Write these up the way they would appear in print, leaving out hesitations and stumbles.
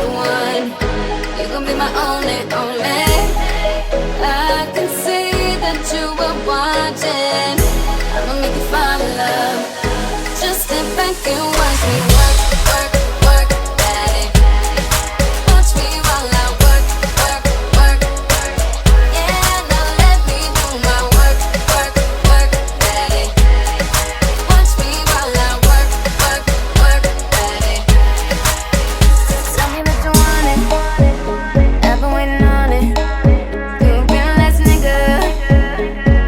the one. You gon' be my only, only. I can see that you were watching. I'ma make you fall in love. Just sit back and watch me work, work, work, daddy. Watch me while I work, work, work. Yeah, now let me do my work, work, work, daddy. Watch me while I work, work, work, daddy. Tell me that you want it. I've been waiting on it. You a real ass nigga.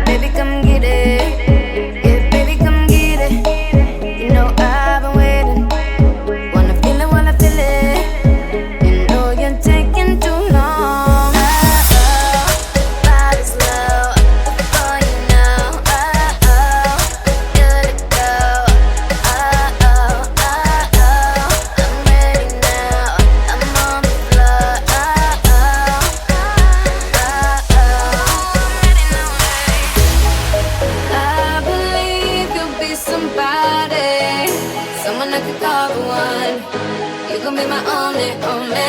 Baby, come get it. Yeah, baby, come get it. You know I've been waiting. Wanna feel it while I feel it. You know you're taking too long. Body's low before you know. Good to go. I'm ready now. I'm on the floor. I believe you'll be somebody, someone I could call the one. You gon' be my only, only.